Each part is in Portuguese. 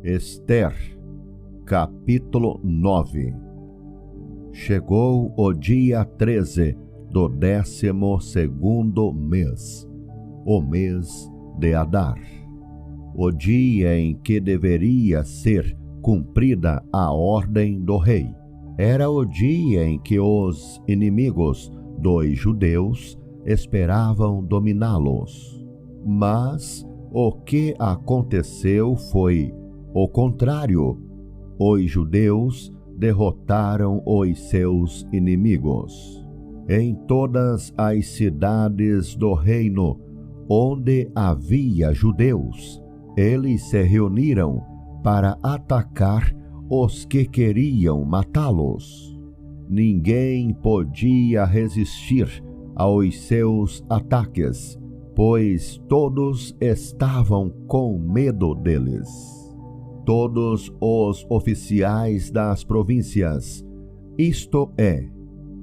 Ester, capítulo 9. Chegou o dia 13 do 12º mês, o mês de Adar, o dia em que deveria ser cumprida a ordem do rei. Era o dia em que os inimigos dos judeus esperavam dominá-los. Mas o que aconteceu foi o contrário. Os judeus derrotaram os seus inimigos. Em todas as cidades do reino onde havia judeus, eles se reuniram para atacar os que queriam matá-los. Ninguém podia resistir aos seus ataques, pois todos estavam com medo deles. Todos os oficiais das províncias, isto é,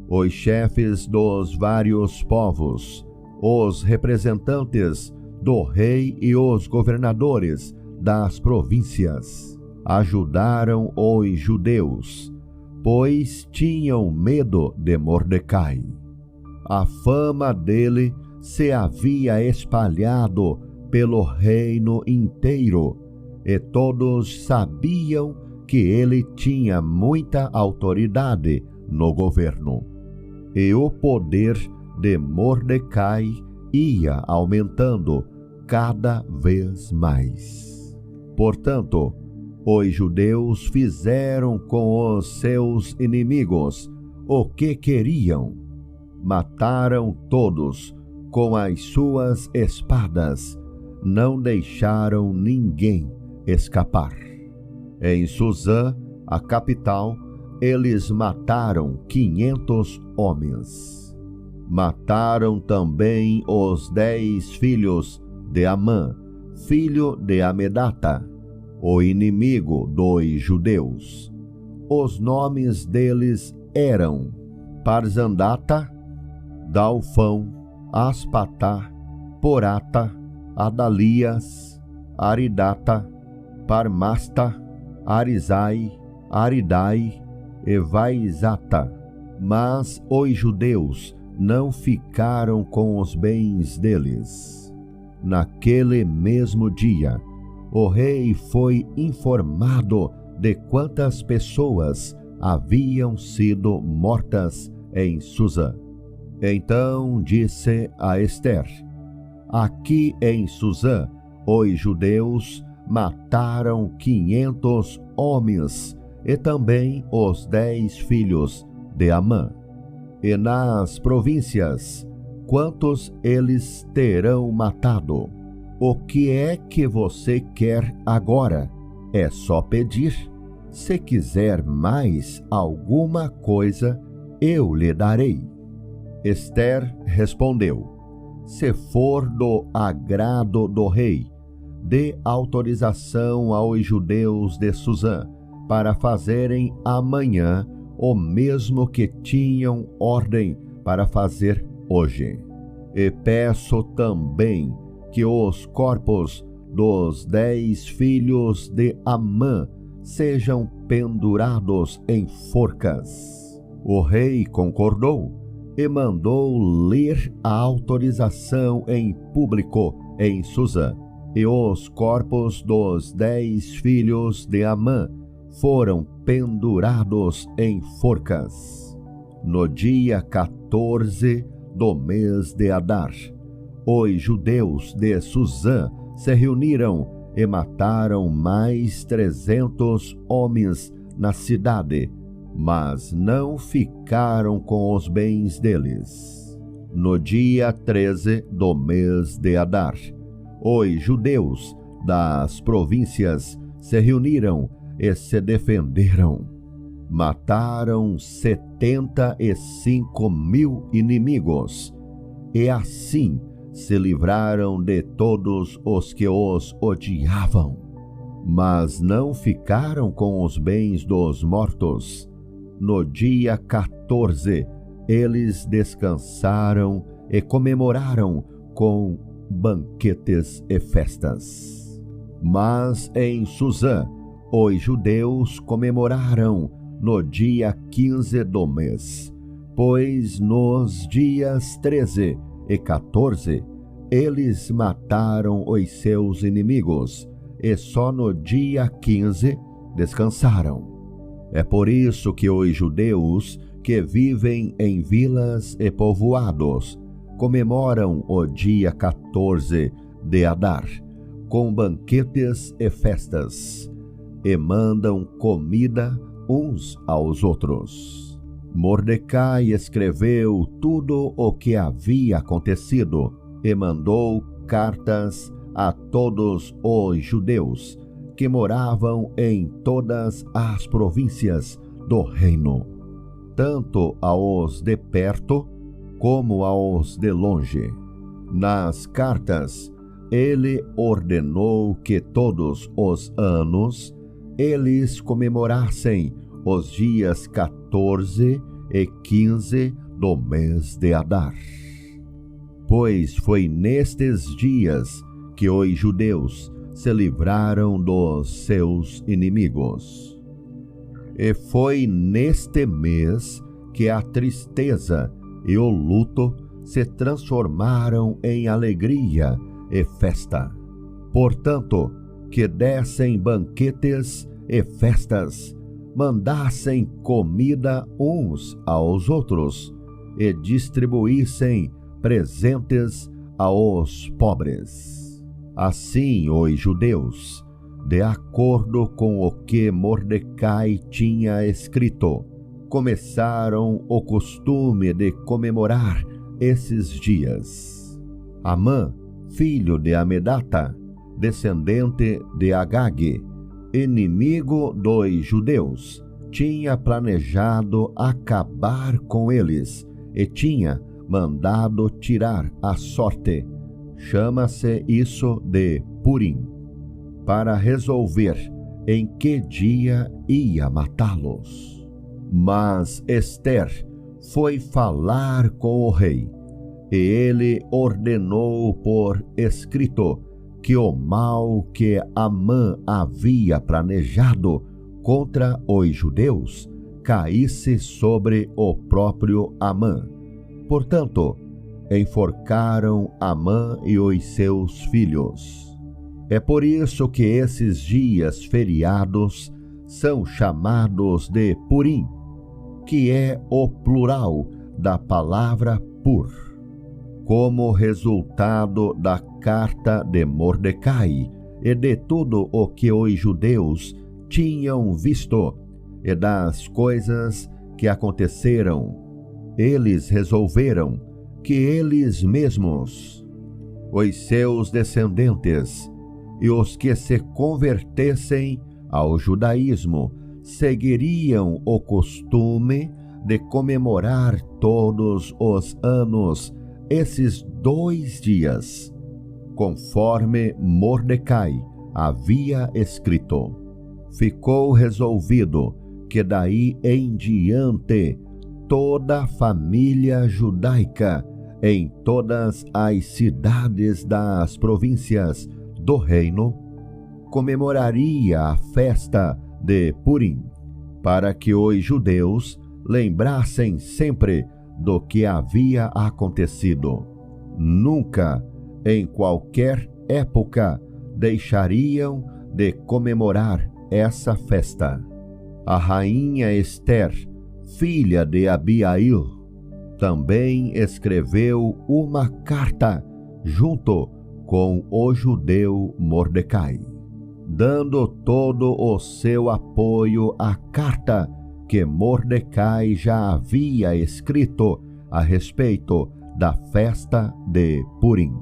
os chefes dos vários povos, os representantes do rei e os governadores das províncias, ajudaram os judeus, pois tinham medo de Mordecai. A fama dele se havia espalhado pelo reino inteiro, e todos sabiam que ele tinha muita autoridade no governo. E o poder de Mordecai ia aumentando cada vez mais. Portanto, os judeus fizeram com os seus inimigos o que queriam. Mataram todos com as suas espadas, não deixaram ninguém escapar. Em Suzã, a capital, eles mataram 500 homens. Mataram também os 10 filhos de Amã, filho de Amedata, o inimigo dos judeus. Os nomes deles eram Parzandata, Dalfão, Aspatá, Porata, Adalias, Aridata, Parmasta, Arizai, Aridai e Vaizata. Mas os judeus não ficaram com os bens deles. Naquele mesmo dia, o rei foi informado de quantas pessoas haviam sido mortas em Suzã. Então disse a Ester: aqui em Suzã, os judeus mataram 500 homens e também os 10 filhos de Amã. E nas províncias, quantos eles terão matado? O que é que você quer agora? É só pedir. Se quiser mais alguma coisa, eu lhe darei. Ester respondeu: se for do agrado do rei, dê autorização aos judeus de Suzã para fazerem amanhã o mesmo que tinham ordem para fazer hoje. E peço também que os corpos dos 10 filhos de Amã sejam pendurados em forcas. O rei concordou e mandou ler a autorização em público em Suzã. E os corpos dos 10 filhos de Amã foram pendurados em forcas. No dia 14 do mês de Adar, os judeus de Suzã se reuniram e mataram mais 300 homens na cidade, mas não ficaram com os bens deles. No dia 13 do mês de Adar, os judeus das províncias se reuniram e se defenderam. Mataram 75.000 inimigos, e assim se livraram de todos os que os odiavam. Mas não ficaram com os bens dos mortos. No dia 14, eles descansaram e comemoraram com banquetes e festas. Mas em Suzã, os judeus comemoraram no dia 15 do mês, pois nos dias 13 e 14 eles mataram os seus inimigos, e só no dia 15 descansaram. É por isso que os judeus que vivem em vilas e povoados comemoram o dia 14 de Adar, com banquetes e festas, e mandam comida uns aos outros. Mordecai escreveu tudo o que havia acontecido e mandou cartas a todos os judeus que moravam em todas as províncias do reino, tanto aos de perto como aos de longe. Nas cartas, ele ordenou que todos os anos eles comemorassem os dias 14 e 15 do mês de Adar, pois foi nestes dias que os judeus se livraram dos seus inimigos. E foi neste mês que a tristeza e o luto se transformaram em alegria e festa. Portanto, que dessem banquetes e festas, mandassem comida uns aos outros e distribuíssem presentes aos pobres. Assim, os judeus, de acordo com o que Mordecai tinha escrito, começaram o costume de comemorar esses dias. Amã, filho de Amedata, descendente de Agag, inimigo dos judeus, tinha planejado acabar com eles e tinha mandado tirar a sorte. Chama-se isso de Purim, para resolver em que dia ia matá-los. Mas Ester foi falar com o rei, e ele ordenou por escrito que o mal que Amã havia planejado contra os judeus caísse sobre o próprio Amã. Portanto, enforcaram Amã e os seus filhos. É por isso que esses dias feriados são chamados de Purim, que é o plural da palavra pur. Como resultado da carta de Mordecai e de tudo o que os judeus tinham visto e das coisas que aconteceram, eles resolveram que eles mesmos, os seus descendentes e os que se convertessem ao judaísmo seguiriam o costume de comemorar todos os anos esses 2 dias, conforme Mordecai havia escrito. Ficou resolvido que daí em diante toda a família judaica em todas as cidades das províncias do reino comemoraria a festa de Purim, para que os judeus lembrassem sempre do que havia acontecido. Nunca, em qualquer época, deixariam de comemorar essa festa. A rainha Ester, filha de Abiail, também escreveu uma carta junto com o judeu Mordecai, dando todo o seu apoio à carta que Mordecai já havia escrito a respeito da festa de Purim.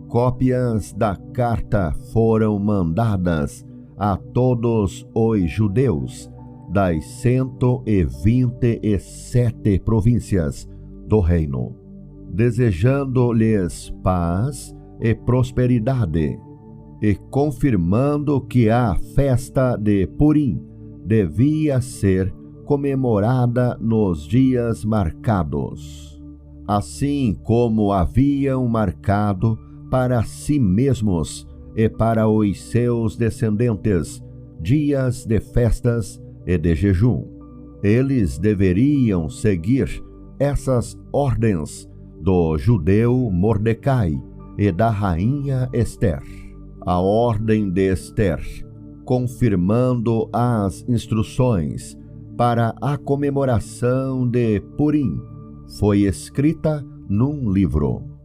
Cópias da carta foram mandadas a todos os judeus das 127 províncias do reino, desejando-lhes paz e prosperidade, e confirmando que a festa de Purim devia ser comemorada nos dias marcados, assim como haviam marcado para si mesmos e para os seus descendentes, dias de festas e de jejum. Eles deveriam seguir essas ordens do judeu Mordecai e da rainha Ester. A ordem de Ester, confirmando as instruções para a comemoração de Purim, foi escrita num livro.